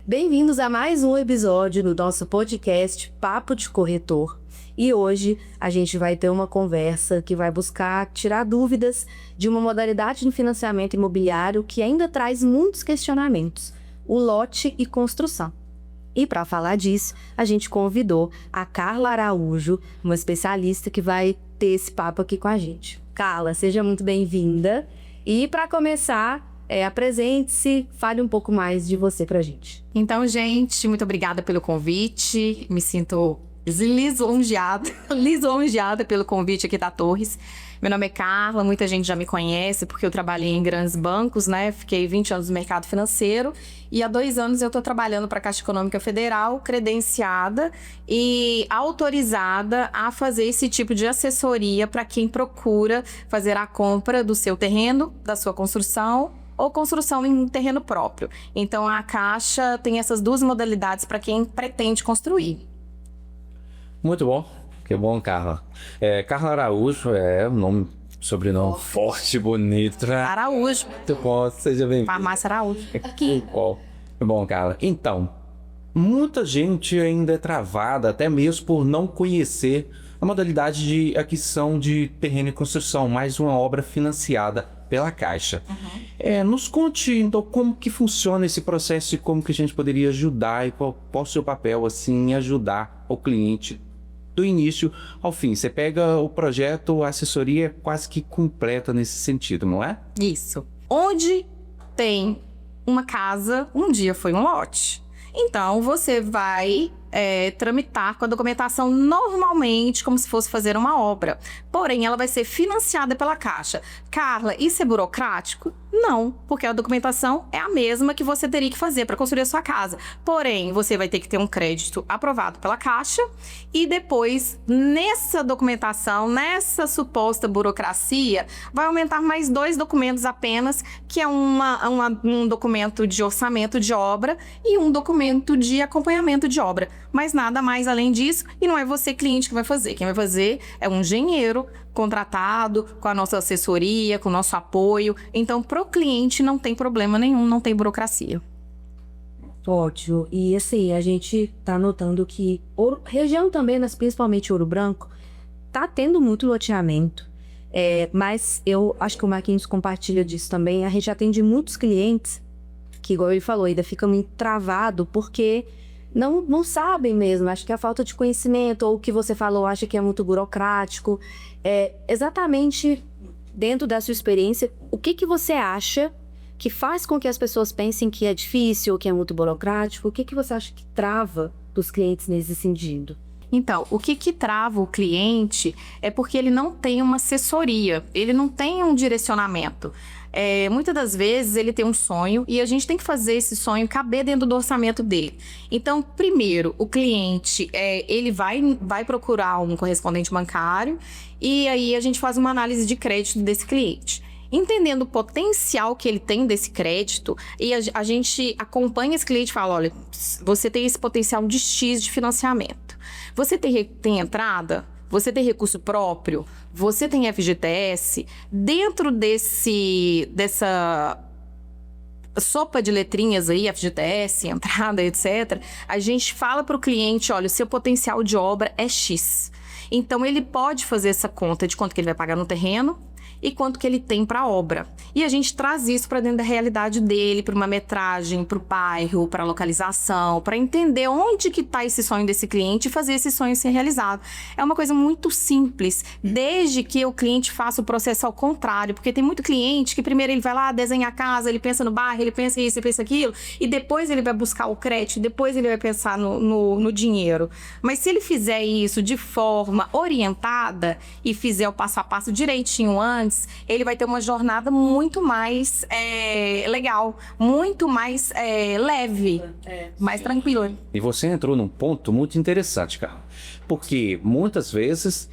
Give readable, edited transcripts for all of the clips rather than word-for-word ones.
Bem-vindos a mais um episódio do nosso podcast Papo de Corretor. E hoje a gente vai ter uma conversa que vai buscar tirar dúvidas de uma modalidade de financiamento imobiliário que ainda traz muitos questionamentos: o lote e construção. E para falar disso, a gente convidou a Carla Araújo, uma especialista que vai ter esse papo aqui com a gente. Carla, seja muito bem-vinda. E para começar, apresente-se, fale um pouco mais de você pra gente. Então, gente, muito obrigada pelo convite. Me sinto lisonjeada pelo convite aqui da Torres. Meu nome é Carla, muita gente já me conhece porque eu trabalhei em grandes bancos, né? Fiquei 20 anos no mercado financeiro e há 2 anos eu estou trabalhando para a Caixa Econômica Federal, credenciada e autorizada a fazer esse tipo de assessoria para quem procura fazer a compra do seu terreno, da sua construção ou construção em terreno próprio. Então, a Caixa tem essas 2 modalidades para quem pretende construir. Muito bom, que bom, Carla. Carla Araújo um nome, sobrenome forte, bonito. Araújo. Muito bom, seja bem-vindo. Farmácia Araújo. Aqui. Que bom, Carla. Então, muita gente ainda é travada, até mesmo por não conhecer a modalidade de aquisição de terreno e construção, mais uma obra financiada pela Caixa. Nos conte, então, como que funciona esse processo e como que a gente poderia ajudar e qual o seu papel, assim, em ajudar o cliente do início ao fim. Você pega o projeto, a assessoria é quase que completa nesse sentido, não é? Isso. Onde tem uma casa, um dia foi um lote. Então, você vai tramitar com a documentação normalmente, como se fosse fazer uma obra. Porém, ela vai ser financiada pela Caixa. Carla, isso é burocrático? Não, porque a documentação é a mesma que você teria que fazer para construir a sua casa. Porém, você vai ter que ter um crédito aprovado pela Caixa e depois, nessa documentação, nessa suposta burocracia, vai aumentar mais 2 documentos apenas, que é um documento de orçamento de obra e um documento de acompanhamento de obra. Mas nada mais além disso, e não é você, cliente, que vai fazer. Quem vai fazer é um engenheiro contratado, com a nossa assessoria, com o nosso apoio. Então, pro cliente não tem problema nenhum, não tem burocracia. Ótimo. E assim, a gente tá notando que região também, mas principalmente Ouro Branco, tá tendo muito loteamento. Mas eu acho que o Marquinhos compartilha disso também. A gente atende muitos clientes que, igual ele falou, ainda ficam muito travado porque não sabem mesmo. Acho que é a falta de conhecimento, ou o que você falou, acha que é muito burocrático. Exatamente dentro da sua experiência, o que você acha que faz com que as pessoas pensem que é difícil ou que é muito burocrático? O que você acha que trava dos clientes nesse sentido? Então, o que trava o cliente é porque ele não tem uma assessoria, ele não tem um direcionamento. Muitas das vezes ele tem um sonho e a gente tem que fazer esse sonho caber dentro do orçamento dele. Então, primeiro, o cliente ele vai procurar um correspondente bancário e aí a gente faz uma análise de crédito desse cliente. Entendendo o potencial que ele tem desse crédito, e a gente acompanha esse cliente e fala: olha, você tem esse potencial de X de financiamento. Você tem entrada? Você tem recurso próprio? Você tem FGTS? Dentro dessa sopa de letrinhas aí, FGTS, entrada, etc., a gente fala para o cliente: olha, o seu potencial de obra é X. Então, ele pode fazer essa conta de quanto que ele vai pagar no terreno e quanto que ele tem para a obra. E a gente traz isso para dentro da realidade dele, para uma metragem, para o bairro, para a localização, para entender onde que está esse sonho desse cliente e fazer esse sonho ser realizado. É uma coisa muito simples, desde que o cliente faça o processo ao contrário, porque tem muito cliente que primeiro ele vai lá desenhar a casa, ele pensa no bairro, ele pensa isso, ele pensa aquilo, e depois ele vai buscar o crédito, depois ele vai pensar no dinheiro. Mas se ele fizer isso de forma orientada e fizer o passo a passo direitinho antes, ele vai ter uma jornada muito mais legal, muito mais leve, mais tranquila. E você entrou num ponto muito interessante, Carla, porque muitas vezes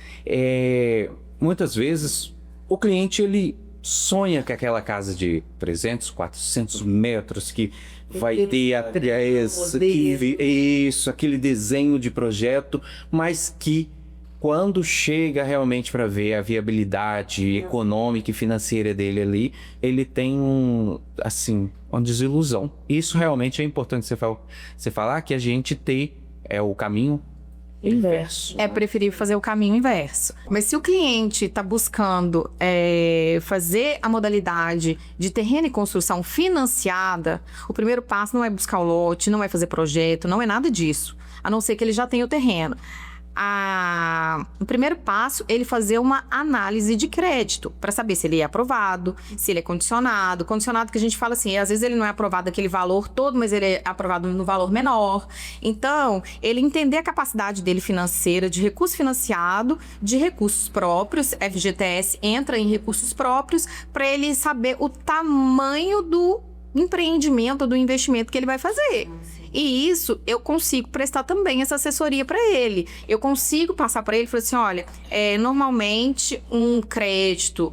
o cliente ele sonha com aquela casa de 300, 400 metros que vai ter aquele desenho de projeto, mas que quando chega realmente para ver a viabilidade econômica e financeira dele ali, ele tem uma desilusão. Isso realmente é importante você falar que a gente ter o caminho inverso. É preferível fazer o caminho inverso. Mas se o cliente está buscando fazer a modalidade de terreno e construção financiada, o primeiro passo não é buscar o lote, não é fazer projeto, não é nada disso. A não ser que ele já tenha o terreno. O primeiro passo é ele fazer uma análise de crédito para saber se ele é aprovado, se ele é condicionado. Condicionado que a gente fala assim, às vezes ele não é aprovado aquele valor todo, mas ele é aprovado no valor menor. Então, ele entender a capacidade dele financeira, de recurso financiado, de recursos próprios, FGTS entra em recursos próprios, para ele saber o tamanho do empreendimento, do investimento que ele vai fazer. E isso eu consigo prestar também essa assessoria para ele. Eu consigo passar para ele e falar assim, olha, normalmente um crédito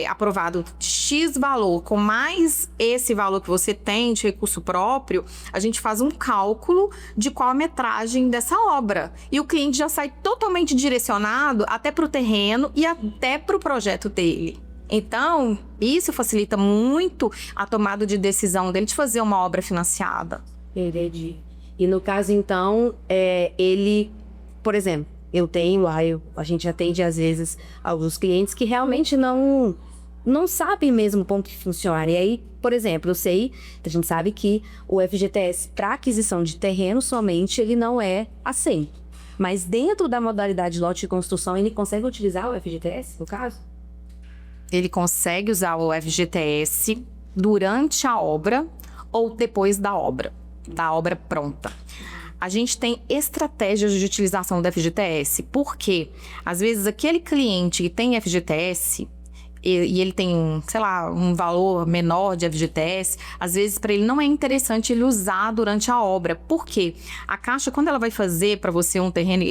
aprovado de X valor, com mais esse valor que você tem de recurso próprio, a gente faz um cálculo de qual a metragem dessa obra. E o cliente já sai totalmente direcionado até para o terreno e até para o projeto dele. Então, isso facilita muito a tomada de decisão dele de fazer uma obra financiada. Entendi. E no caso, então, ele, por exemplo, a gente atende às vezes alguns clientes que realmente não sabem mesmo como que funciona. E aí, por exemplo, a gente sabe que o FGTS para aquisição de terreno somente ele não é aceito. Mas dentro da modalidade de lote de construção, ele consegue utilizar o FGTS, no caso? Ele consegue usar o FGTS durante a obra ou depois da obra pronta. A gente tem estratégias de utilização do FGTS, porque às vezes aquele cliente que tem FGTS e ele tem, sei lá, um valor menor de FGTS, às vezes para ele não é interessante ele usar durante a obra. Por quê? A Caixa, quando ela vai fazer para você um terreno,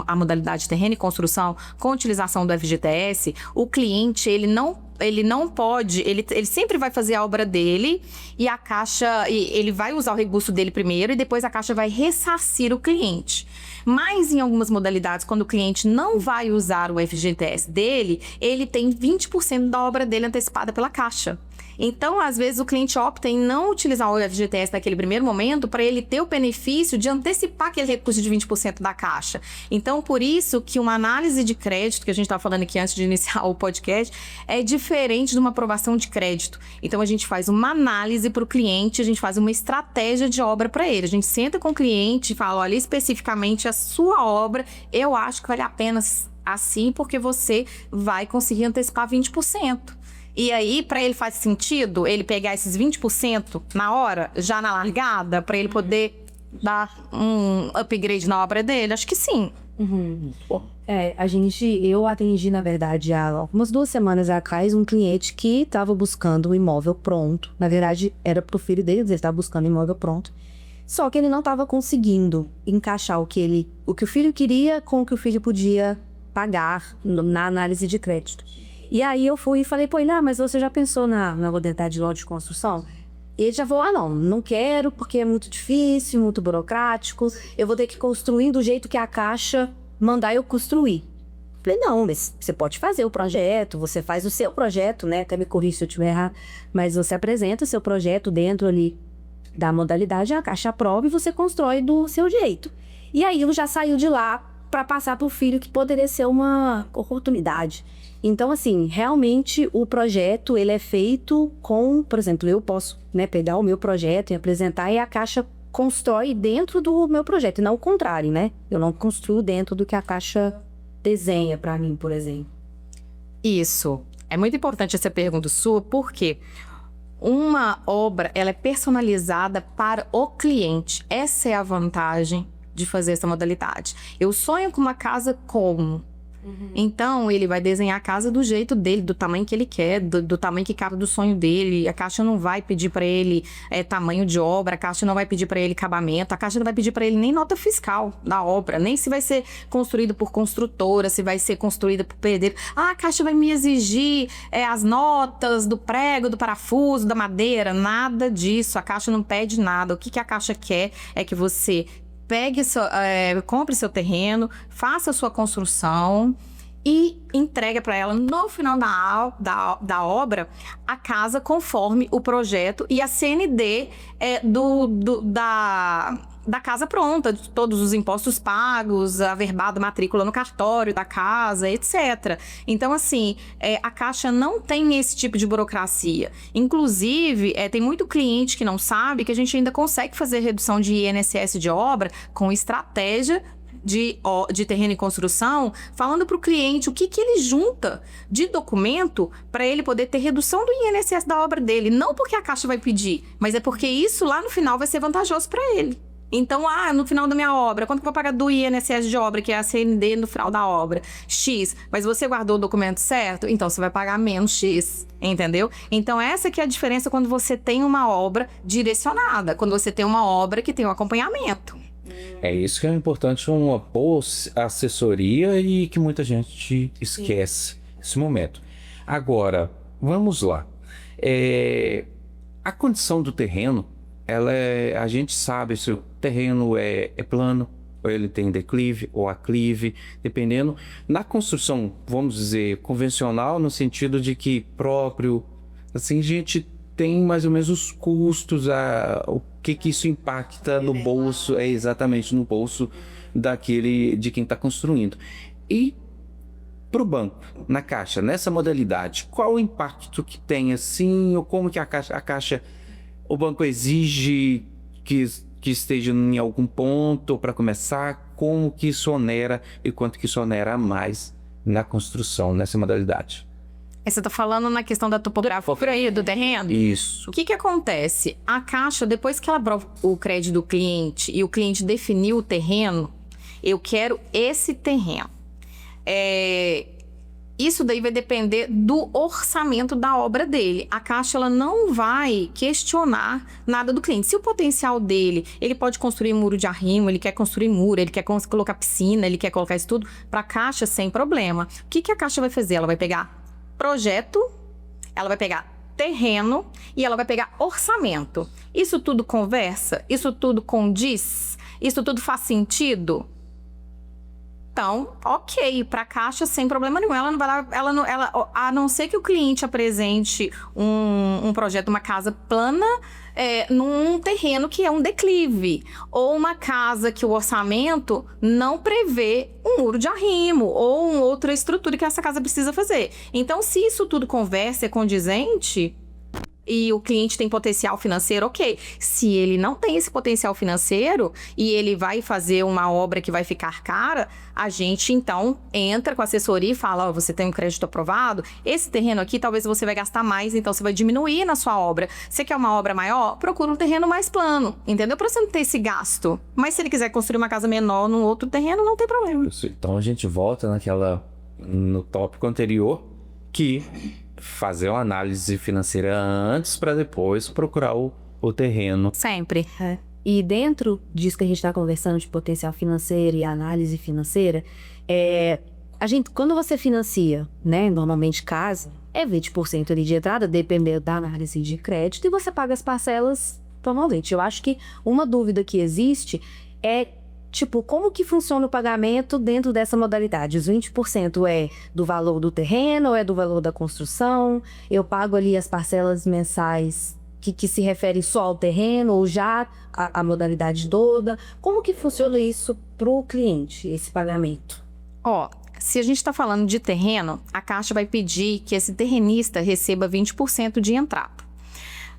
a modalidade de terreno e construção com utilização do FGTS, o cliente, ele não pode, ele sempre vai fazer a obra dele e a Caixa, ele vai usar o recurso dele primeiro e depois a Caixa vai ressarcir o cliente. Mas em algumas modalidades, quando o cliente não vai usar o FGTS dele, ele tem 20% da obra dele antecipada pela Caixa. Então, às vezes, o cliente opta em não utilizar o FGTS naquele primeiro momento para ele ter o benefício de antecipar aquele recurso de 20% da Caixa. Então, por isso que uma análise de crédito, que a gente estava falando aqui antes de iniciar o podcast, é diferente de uma aprovação de crédito. Então, a gente faz uma análise para o cliente, a gente faz uma estratégia de obra para ele. A gente senta com o cliente e fala, olha, especificamente a sua obra, eu acho que vale a pena assim, porque você vai conseguir antecipar 20%. E aí, para ele faz sentido ele pegar esses 20% na hora, já na largada, para ele poder dar um upgrade na obra dele? Acho que sim. Uhum. Eu atendi, na verdade, há umas 2 semanas atrás, um cliente que estava buscando um imóvel pronto. Na verdade, era pro filho dele, ele estava buscando um imóvel pronto. Só que ele não estava conseguindo encaixar o que o filho queria com o que o filho podia pagar na análise de crédito. E aí eu fui e falei, mas você já pensou na modalidade de lote de construção? E ele já falou, não quero, porque é muito difícil, muito burocrático, eu vou ter que construir do jeito que a Caixa mandar eu construir. Falei, não, mas você pode fazer o projeto, você faz o seu projeto, né? Até me corrija se eu estiver errado, mas você apresenta o seu projeto dentro ali da modalidade, a Caixa aprova e você constrói do seu jeito. E aí eu já saiu de lá para passar para o filho, que poderia ser uma oportunidade. Então, assim, realmente o projeto, ele é feito com, por exemplo, eu posso, pegar o meu projeto e apresentar e a Caixa constrói dentro do meu projeto, e não o contrário, né? Eu não construo dentro do que a Caixa desenha para mim, por exemplo. Isso. É muito importante essa pergunta sua, porque uma obra, ela é personalizada para o cliente. Essa é a vantagem de fazer essa modalidade. Eu sonho com uma casa como... Então, ele vai desenhar a casa do jeito dele, do tamanho que ele quer, do tamanho que cabe do sonho dele. A Caixa não vai pedir para ele tamanho de obra, a Caixa não vai pedir para ele acabamento, a Caixa não vai pedir para ele nem nota fiscal da obra, nem se vai ser construído por construtora, se vai ser construída por pedreiro. A Caixa vai me exigir as notas do prego, do parafuso, da madeira, nada disso. A Caixa não pede nada. O que a Caixa quer é que você compre seu terreno, faça a sua construção e entrega para ela no final da obra a casa conforme o projeto e a CND da casa pronta, de todos os impostos pagos, averbado, matrícula no cartório da casa, etc. Então, assim, a Caixa não tem esse tipo de burocracia. Inclusive, tem muito cliente que não sabe que a gente ainda consegue fazer redução de INSS de obra com estratégia de terreno em construção, falando para o cliente o que ele junta de documento para ele poder ter redução do INSS da obra dele. Não porque a Caixa vai pedir, mas é porque isso lá no final vai ser vantajoso para ele. Então, no final da minha obra, quanto que eu vou pagar do INSS de obra, que é a CND no final da obra? X. Mas você guardou o documento certo? Então, você vai pagar menos X, entendeu? Então, essa que é a diferença quando você tem uma obra direcionada, quando você tem uma obra que tem um acompanhamento. É isso que é importante, uma boa assessoria e que muita gente esquece nesse momento. Agora, vamos lá. A condição do terreno, a gente sabe se o terreno é plano, ou ele tem declive ou aclive, dependendo. Na construção, vamos dizer, convencional, no sentido de que próprio, assim, a gente tem mais ou menos os custos, o que isso impacta no bolso, exatamente no bolso de quem está construindo. E para o banco, na Caixa, nessa modalidade, qual o impacto que tem, assim, ou como que a Caixa, o banco exige que esteja em algum ponto para começar, como que isso onera e quanto que isso onera a mais na construção, nessa modalidade? Você está falando na questão da topografia do terreno? Isso. O que acontece? A Caixa, depois que ela aprova o crédito do cliente e o cliente definiu o terreno, eu quero esse terreno. Isso daí vai depender do orçamento da obra dele. A Caixa, ela não vai questionar nada do cliente. Se o potencial dele, ele pode construir muro de arrimo, ele quer construir muro, ele quer colocar piscina, ele quer colocar isso tudo, para a Caixa, sem problema. O que a Caixa vai fazer? Ela vai pegar projeto, ela vai pegar terreno e ela vai pegar orçamento. Isso tudo conversa? Isso tudo condiz? Isso tudo faz sentido? Então, ok, para a Caixa sem problema nenhum. Ela não vai lá, a não ser que o cliente apresente um projeto, uma casa plana, num terreno que é um declive, ou uma casa que o orçamento não prevê um muro de arrimo, ou uma outra estrutura que essa casa precisa fazer. Então, se isso tudo conversa, é condizente, e o cliente tem potencial financeiro, ok. Se ele não tem esse potencial financeiro e ele vai fazer uma obra que vai ficar cara, a gente então entra com a assessoria e fala, você tem um crédito aprovado, esse terreno aqui talvez você vai gastar mais, então você vai diminuir na sua obra. Você quer uma obra maior? Procura um terreno mais plano, entendeu? Para você não ter esse gasto. Mas se ele quiser construir uma casa menor num outro terreno, não tem problema. Então a gente volta no tópico anterior, que fazer uma análise financeira antes para depois procurar o terreno. Sempre. E dentro disso que a gente está conversando de potencial financeiro e análise financeira, quando você financia, né, normalmente casa, é 20% ali de entrada, dependendo da análise de crédito, e você paga as parcelas normalmente. Eu acho que uma dúvida que existe é como que funciona o pagamento dentro dessa modalidade? Os 20% é do valor do terreno ou é do valor da construção? Eu pago ali as parcelas mensais que se referem só ao terreno ou já a modalidade toda? Como que funciona isso para o cliente, esse pagamento? Se a gente está falando de terreno, a Caixa vai pedir que esse terrenista receba 20% de entrada.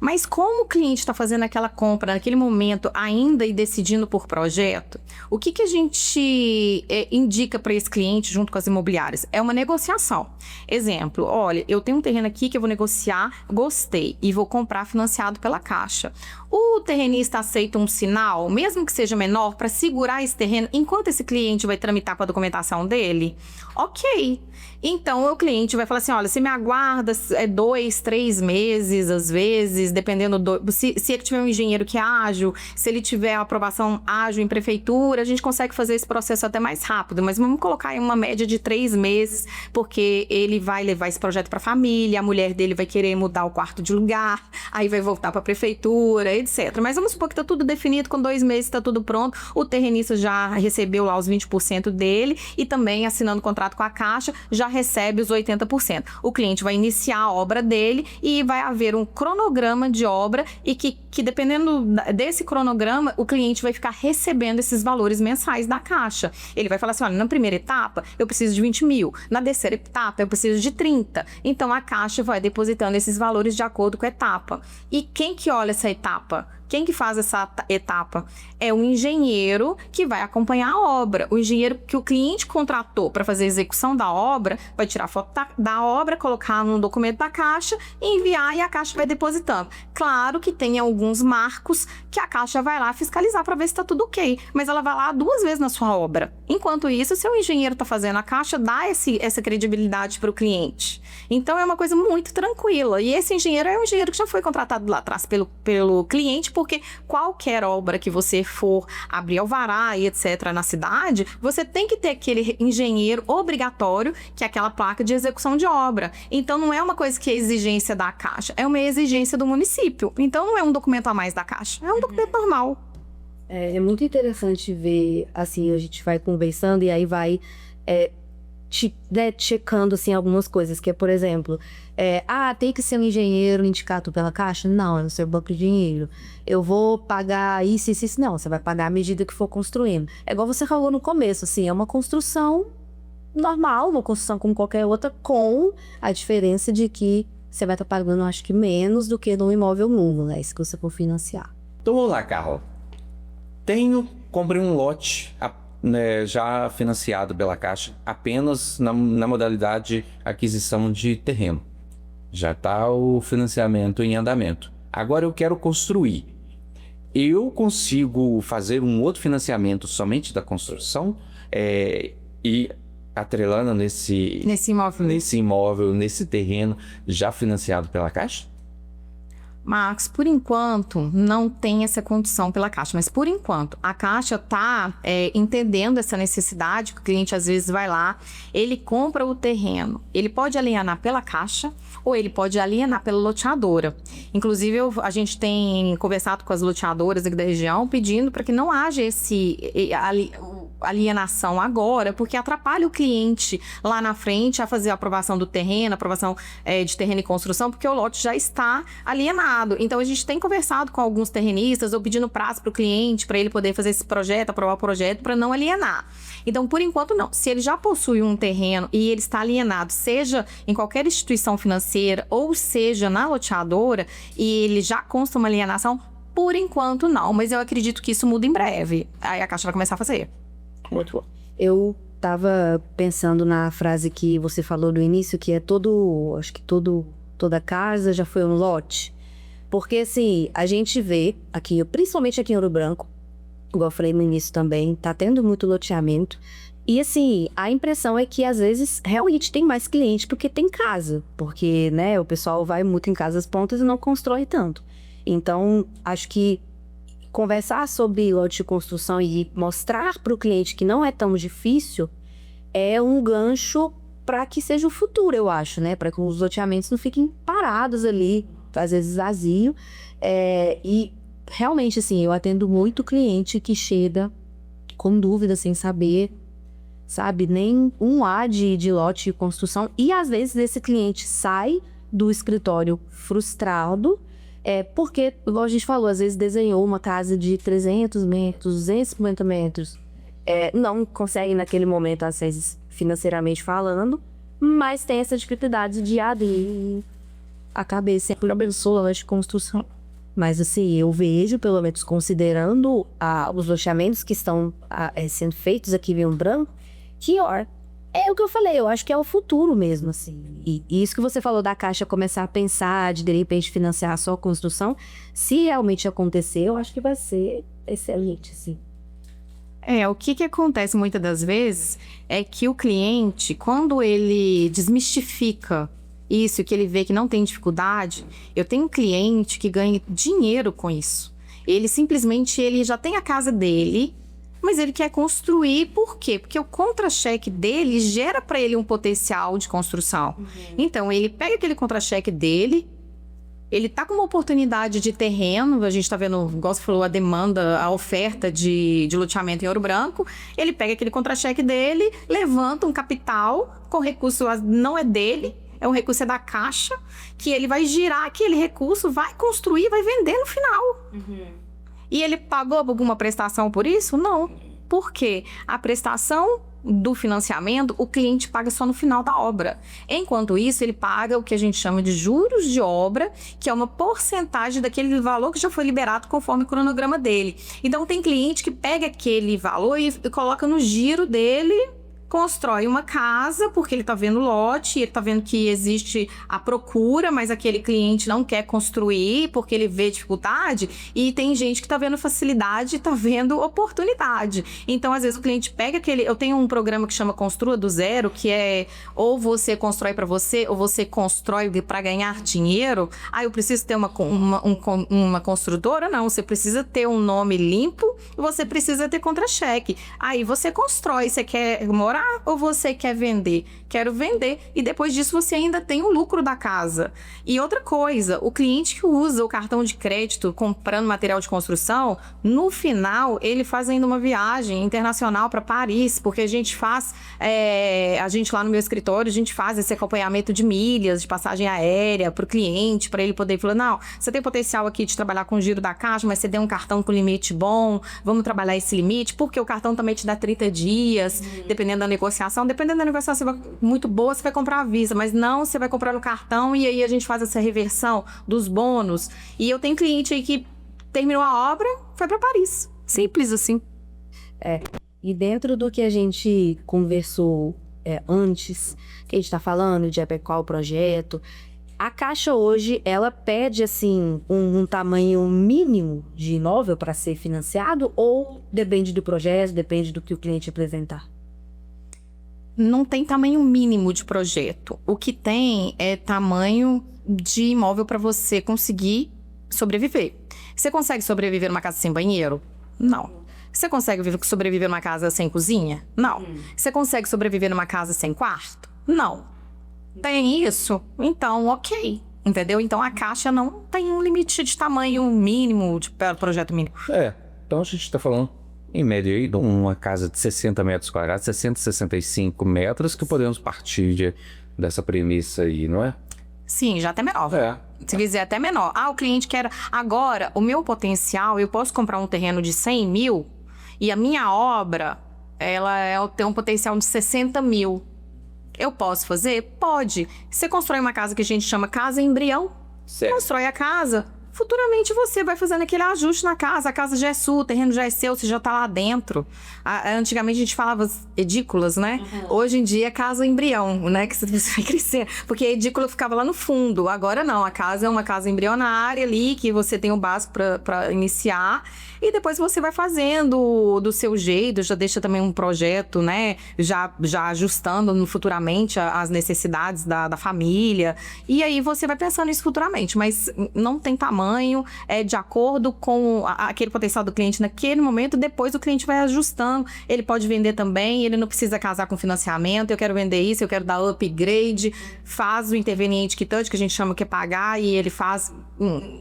Mas como o cliente está fazendo aquela compra naquele momento ainda e decidindo por projeto, o que a gente indica para esse cliente junto com as imobiliárias? É uma negociação. Exemplo, olha, eu tenho um terreno aqui que eu vou negociar, gostei, e vou comprar financiado pela Caixa. O terrenista aceita um sinal, mesmo que seja menor, para segurar esse terreno enquanto esse cliente vai tramitar com a documentação dele? Ok. Então, o cliente vai falar assim, olha, você me aguarda 2, 3 meses, às vezes, dependendo se ele tiver um engenheiro que é ágil, se ele tiver a aprovação ágil em prefeitura, a gente consegue fazer esse processo até mais rápido, mas vamos colocar em uma média de 3 meses, porque ele vai levar esse projeto para a família, a mulher dele vai querer mudar o quarto de lugar, aí vai voltar para a prefeitura, etc. Mas vamos supor que está tudo definido, com 2 meses está tudo pronto, o terrenista já recebeu lá os 20% dele e também assinando contrato com a Caixa, já recebe os 80%. O cliente vai iniciar a obra dele e vai haver um cronograma de obra e que dependendo desse cronograma, o cliente vai ficar recebendo esses valores mensais da Caixa. Ele vai falar assim, olha, na primeira etapa eu preciso de 20 mil, na terceira etapa eu preciso de 30. Então a Caixa vai depositando esses valores de acordo com a etapa. E quem que olha essa etapa? Quem que faz essa etapa? É o engenheiro que vai acompanhar a obra. O engenheiro que o cliente contratou para fazer a execução da obra vai tirar foto da obra, colocar no documento da Caixa, enviar e a Caixa vai depositando. Claro que tem alguns marcos que a Caixa vai lá fiscalizar para ver se está tudo ok, mas ela vai lá 2 vezes na sua obra. Enquanto isso, se o engenheiro está fazendo, a Caixa dá essa credibilidade para o cliente. Então é uma coisa muito tranquila. E esse engenheiro é um engenheiro que já foi contratado lá atrás pelo cliente, porque qualquer obra que você for abrir alvará e etc. na cidade, você tem que ter aquele engenheiro obrigatório, que é aquela placa de execução de obra. Então não é uma coisa que é exigência da Caixa, é uma exigência do município. Então não é um documento a mais da Caixa, é um documento normal. É muito interessante ver, assim, a gente vai conversando e aí vai checando, assim, algumas coisas, que é, por exemplo, tem que ser um engenheiro indicado pela Caixa? Não, é no seu banco de dinheiro. Eu vou pagar isso. Não, você vai pagar à medida que for construindo. É igual você falou no começo, assim, é uma construção normal, uma construção como qualquer outra, com a diferença de que você vai estar pagando, acho que, menos do que num imóvel novo, né? Se você for financiar. Então vamos lá, Carla. Comprei um lote já financiado pela Caixa, apenas na modalidade aquisição de terreno. Já está o financiamento em andamento. Agora eu quero construir. Eu consigo fazer um outro financiamento somente da construção e atrelando nesse imóvel, nesse terreno já financiado pela Caixa? Marcos, por enquanto, não tem essa condição pela Caixa, mas por enquanto, a Caixa está entendendo essa necessidade, que o cliente às vezes vai lá, ele compra o terreno, ele pode alienar pela Caixa ou ele pode alienar pela loteadora. Inclusive, a gente tem conversado com as loteadoras aqui da região, pedindo para que não haja alienação agora, porque atrapalha o cliente lá na frente a fazer a aprovação do terreno, aprovação de terreno e construção, porque o lote já está alienado. Então a gente tem conversado com alguns terrenistas ou pedindo prazo para o cliente, para ele poder fazer esse projeto, aprovar o projeto, para não alienar. Então, por enquanto, não. Se ele já possui um terreno e ele está alienado, seja em qualquer instituição financeira ou seja na loteadora, e ele já consta uma alienação, por enquanto não, mas eu acredito que isso muda em breve. Aí a Caixa vai começar a fazer. Muito bom. Eu tava pensando na frase que você falou no início, que é acho que toda casa já foi um lote. Porque, assim, a gente vê aqui, principalmente aqui em Ouro Branco, igual eu falei no início também, tá tendo muito loteamento. E, assim, a impressão é que, às vezes, realmente tem mais cliente porque tem casa. Porque, né, o pessoal vai muito em casas pontas e não constrói tanto. Então, acho que conversar sobre lote de construção e mostrar para o cliente que não é tão difícil é um gancho para que seja o futuro, eu acho, né? Para que os loteamentos não fiquem parados ali, às vezes vazio. E realmente, assim, eu atendo muito cliente que chega com dúvida, sem saber, sabe, nem um A de lote de construção. E às vezes esse cliente sai do escritório frustrado, porque, igual a gente falou, às vezes desenhou uma casa de 300 metros, 250 metros. Não consegue naquele momento, às vezes, financeiramente falando, mas tem essa dificuldade de abrir a cabeça por pessoa de construção. Mas, assim, eu vejo, pelo menos considerando os loteamentos que estão sendo feitos aqui em Ouro Branco, que é o que eu falei, eu acho que é o futuro mesmo, assim. E isso que você falou da Caixa começar a pensar de repente financiar só a construção, se realmente acontecer, eu acho que vai ser excelente, assim. O que acontece muitas das vezes é que o cliente, quando ele desmistifica isso, que ele vê que não tem dificuldade, eu tenho um cliente que ganha dinheiro com isso. Ele simplesmente, ele já tem a casa dele, mas ele quer construir, por quê? Porque o contra-cheque dele gera para ele um potencial de construção. Então, ele pega aquele contra-cheque dele, ele tá com uma oportunidade de terreno, a gente tá vendo, igual você falou, a demanda, a oferta de loteamento em Ouro Branco, ele pega aquele contra-cheque dele, levanta um capital com recurso, não é dele, um recurso da Caixa, que ele vai girar aquele recurso, vai construir, vai vender no final. E ele pagou alguma prestação por isso? Não. Por quê? A prestação do financiamento, o cliente paga só no final da obra. Enquanto isso, ele paga o que a gente chama de juros de obra, que é uma porcentagem daquele valor que já foi liberado conforme o cronograma dele. Então, tem cliente que pega aquele valor e coloca no giro dele, constrói uma casa, porque ele tá vendo o lote, ele tá vendo que existe a procura, mas aquele cliente não quer construir porque ele vê dificuldade, e tem gente que tá vendo facilidade e tá vendo oportunidade. Então, às vezes, o cliente pega aquele... Eu tenho um programa que chama Construa do Zero, que é ou você constrói para você, ou você constrói para ganhar dinheiro. Eu preciso ter uma construtora? Não, você precisa ter um nome limpo e você precisa ter contra-cheque. Aí você constrói, você quer morar ou você quer vender? Quero vender. E depois disso você ainda tem o lucro da casa. E outra coisa, o cliente que usa o cartão de crédito comprando material de construção, no final ele faz ainda uma viagem internacional para Paris, porque a gente faz, a gente lá no meu escritório, a gente faz esse acompanhamento de milhas, de passagem aérea para o cliente, para ele poder falar, não, você tem potencial aqui de trabalhar com o giro da Caixa, mas você deu um cartão com limite bom, vamos trabalhar esse limite, porque o cartão também te dá 30 dias, dependendo da negociação. Dependendo da negociação muito boa, você vai comprar à vista, mas não, você vai comprar no cartão e aí a gente faz essa reversão dos bônus. E eu tenho cliente aí que terminou a obra, foi para Paris. Simples assim. E dentro do que a gente conversou antes, que a gente está falando de adequar o projeto, a Caixa hoje, ela pede assim um tamanho mínimo de imóvel para ser financiado, ou depende do projeto, depende do que o cliente apresentar? Não tem tamanho mínimo de projeto. O que tem é tamanho de imóvel para você conseguir sobreviver. Você consegue sobreviver numa casa sem banheiro? Não. Você consegue sobreviver numa casa sem cozinha? Não. Você consegue sobreviver numa casa sem quarto? Não. Tem isso? Então, ok. Entendeu? Então, a Caixa não tem um limite de tamanho mínimo, de projeto mínimo. Então a gente está falando em média aí de uma casa de 60 metros quadrados, 60, 65 metros, que podemos partir dessa premissa aí, não é? Sim, já até menor. Se quiser até menor. O cliente quer... Agora, o meu potencial, eu posso comprar um terreno de 100 mil e a minha obra, ela tem um potencial de 60 mil. Eu posso fazer? Pode. Você constrói uma casa que a gente chama casa embrião. Certo. Constrói a casa... Futuramente você vai fazendo aquele ajuste na casa, a casa já é sua, o terreno já é seu, você já tá lá dentro. Antigamente a gente falava edículas, né? Hoje em dia é casa embrião, né? Que você vai crescer. Porque a edícula ficava lá no fundo. Agora não, a casa é uma casa embrionária ali, que você tem o básico para iniciar. E depois você vai fazendo do seu jeito, já deixa também um projeto, né? Já ajustando futuramente as necessidades da família. E aí você vai pensando isso futuramente, mas não tem tamanho, é de acordo com aquele potencial do cliente naquele momento. Depois o cliente vai ajustando, ele pode vender também, ele não precisa casar com financiamento, eu quero vender isso, eu quero dar upgrade, faz o interveniente quitante, que a gente chama que é pagar, e ele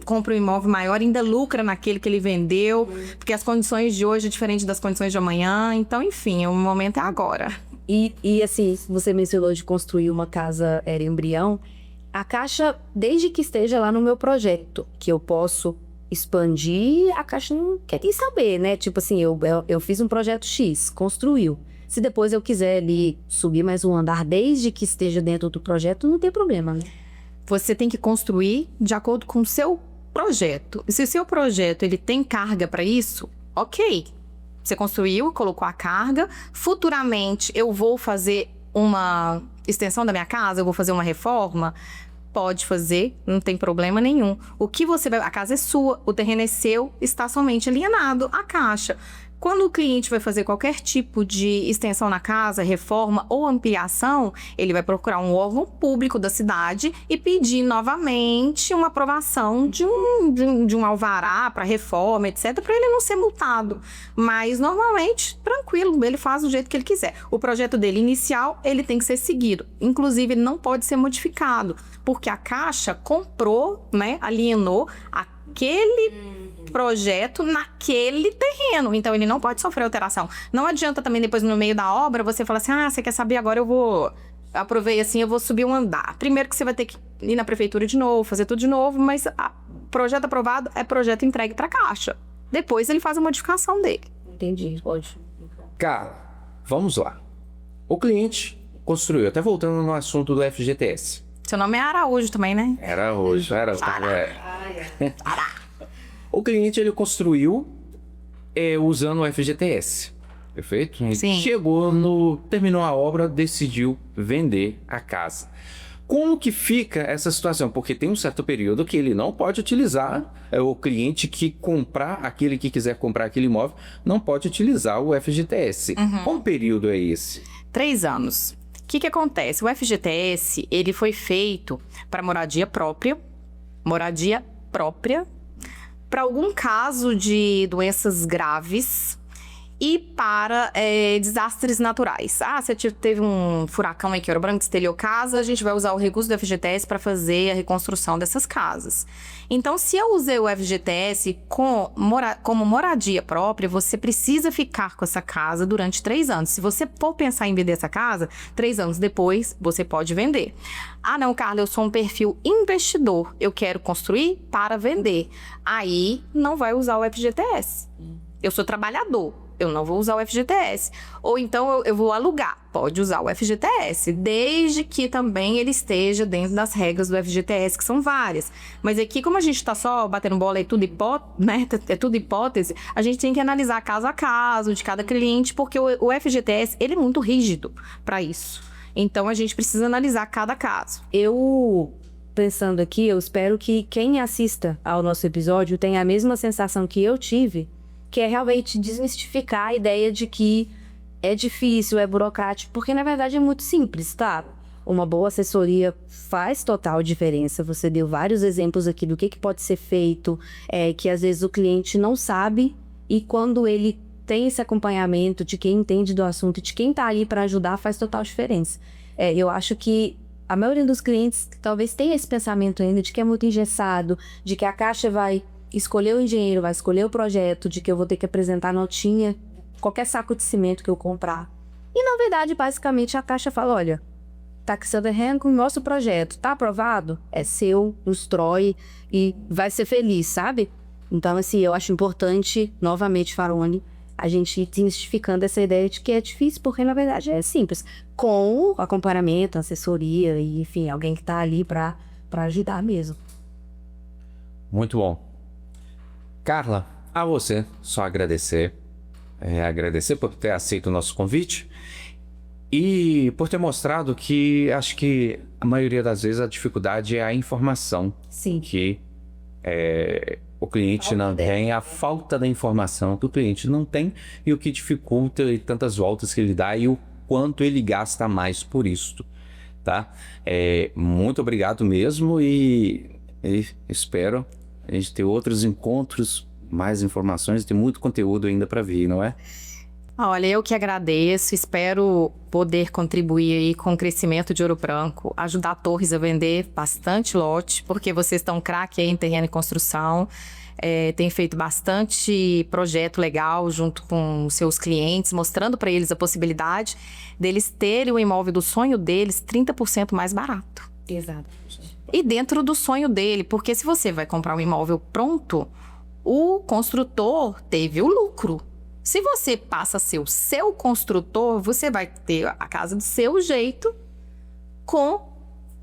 compra um imóvel maior, ainda lucra naquele que ele vendeu, porque as condições de hoje é diferente das condições de amanhã. Então, enfim, o momento é agora. E assim, você mencionou de construir uma casa embrião. A Caixa, desde que esteja lá no meu projeto, que eu posso expandir, a Caixa não quer nem saber, né? Tipo assim, eu fiz um projeto X, construiu. Se depois eu quiser ali subir mais um andar, desde que esteja dentro do projeto, não tem problema, né? Você tem que construir de acordo com o seu projeto. Se o seu projeto ele tem carga para isso, ok. Você construiu, colocou a carga. Futuramente eu vou fazer uma extensão da minha casa, eu vou fazer uma reforma, pode fazer, não tem problema nenhum. O que você vai... A casa é sua, o terreno é seu, está somente alienado à Caixa. Quando o cliente vai fazer qualquer tipo de extensão na casa, reforma ou ampliação, ele vai procurar um órgão público da cidade e pedir novamente uma aprovação de um alvará para reforma, etc., para ele não ser multado. Mas, normalmente, tranquilo, ele faz do jeito que ele quiser. O projeto dele inicial, ele tem que ser seguido. Inclusive, ele não pode ser modificado, porque a Caixa comprou, né, alienou aquele projeto naquele terreno, então ele não pode sofrer alteração. Não adianta também depois no meio da obra você falar assim, você quer saber, agora aprovei assim, eu vou subir um andar. Primeiro que você vai ter que ir na prefeitura de novo, fazer tudo de novo, mas projeto aprovado é projeto entregue para a Caixa. Depois ele faz a modificação dele. Entendi, pode. Cara, vamos lá. O cliente construiu, até voltando no assunto do FGTS. Seu nome é Araújo também, né? Era hoje, O cliente, ele construiu usando o FGTS, perfeito? Sim. Terminou a obra, decidiu vender a casa. Como que fica essa situação? Porque tem um certo período que ele não pode utilizar, o cliente aquele que quiser comprar aquele imóvel, não pode utilizar o FGTS. Qual período é esse? 3 anos. O que acontece? O FGTS, ele foi feito para moradia própria, para algum caso de doenças graves e para desastres naturais. Você teve um furacão aqui em Ouro Branco, destelhou casa, a gente vai usar o recurso do FGTS para fazer a reconstrução dessas casas. Então, se eu usei o FGTS como moradia própria, você precisa ficar com essa casa durante 3 anos. Se você for pensar em vender essa casa, 3 anos depois, você pode vender. Não, Carla, eu sou um perfil investidor, eu quero construir para vender. Aí, não vai usar o FGTS. Eu sou trabalhador, eu não vou usar o FGTS. Ou então eu vou alugar, pode usar o FGTS, desde que também ele esteja dentro das regras do FGTS, que são várias. Mas aqui, como a gente está só batendo bola, é tudo hipótese, a gente tem que analisar caso a caso de cada cliente, porque o FGTS, ele é muito rígido para isso. Então, a gente precisa analisar cada caso. Pensando aqui, eu espero que quem assista ao nosso episódio tenha a mesma sensação que eu tive, que é realmente desmistificar a ideia de que é difícil, é burocrático, porque na verdade é muito simples, tá? Uma boa assessoria faz total diferença. Você deu vários exemplos aqui do que pode ser feito, que às vezes o cliente não sabe, e quando ele tem esse acompanhamento de quem entende do assunto, de quem tá ali para ajudar, faz total diferença. Eu acho que a maioria dos clientes talvez tenha esse pensamento ainda de que é muito engessado, de que a Caixa vai escolher o engenheiro, vai escolher o projeto, de que eu vou ter que apresentar notinha, qualquer saco de cimento que eu comprar. E na verdade, basicamente, a Caixa fala, olha, tá aqui seu terreno, mostra o projeto, tá aprovado? É seu, instrói e vai ser feliz, sabe? Então, assim, eu acho importante, novamente, Farone, a gente ir desmistificando essa ideia de que é difícil, porque na verdade é simples. Com o acompanhamento, assessoria e, enfim, alguém que tá ali pra ajudar mesmo. Muito bom. Carla, a você só agradecer. Agradecer por ter aceito o nosso convite e por ter mostrado que acho que a maioria das vezes a dificuldade é a informação. Sim. Que o cliente não tem, a falta da informação que o cliente não tem e o que dificulta e tantas voltas que ele dá e o quanto ele gasta mais por isso, tá? Muito obrigado mesmo e espero a gente ter outros encontros, mais informações, tem muito conteúdo ainda para vir, não é? Olha, eu que agradeço, espero poder contribuir aí com o crescimento de Ouro Branco, ajudar a Torres a vender bastante lote, porque vocês estão craque aí em terreno e construção, tem feito bastante projeto legal junto com seus clientes, mostrando para eles a possibilidade deles terem o imóvel do sonho deles 30% mais barato. Exato. E dentro do sonho dele, porque se você vai comprar um imóvel pronto, o construtor teve o lucro. Se você passa a ser o seu construtor, você vai ter a casa do seu jeito,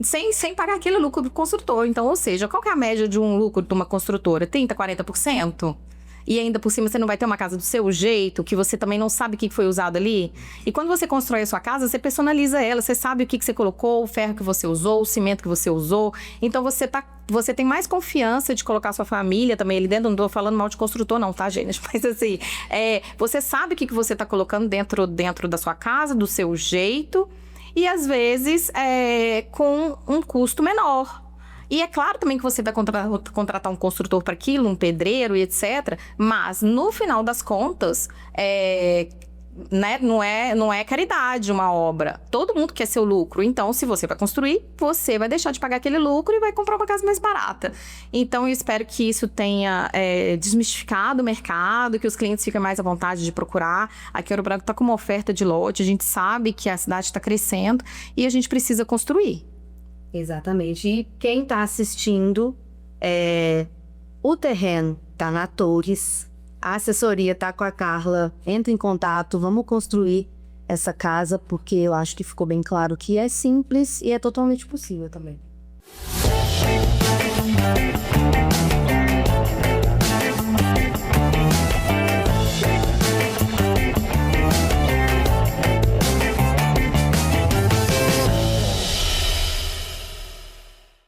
sem pagar aquele lucro do construtor. Então, ou seja, qual que é a média de um lucro de uma construtora? 30%, 40%? e ainda por cima você não vai ter uma casa do seu jeito, que você também não sabe o que foi usado ali. E quando você constrói a sua casa, você personaliza ela, você sabe o que você colocou, o ferro que você usou, o cimento que você usou. Então você tem mais confiança de colocar a sua família também ali dentro. Não tô falando mal de construtor não, tá, gente? Mas assim, você sabe o que você tá colocando dentro da sua casa, do seu jeito, e às vezes com um custo menor. E é claro também que você vai contratar um construtor para aquilo, um pedreiro e etc. Mas no final das contas, né, não é caridade uma obra. Todo mundo quer seu lucro. Então, se você vai construir, você vai deixar de pagar aquele lucro e vai comprar uma casa mais barata. Então, eu espero que isso tenha desmistificado o mercado, que os clientes fiquem mais à vontade de procurar. Aqui, Ouro Branco está com uma oferta de lote. A gente sabe que a cidade está crescendo e a gente precisa construir. Exatamente. E quem está assistindo, o terreno está na Torres, a assessoria está com a Carla, entra em contato, vamos construir essa casa, porque eu acho que ficou bem claro que é simples e é totalmente possível também.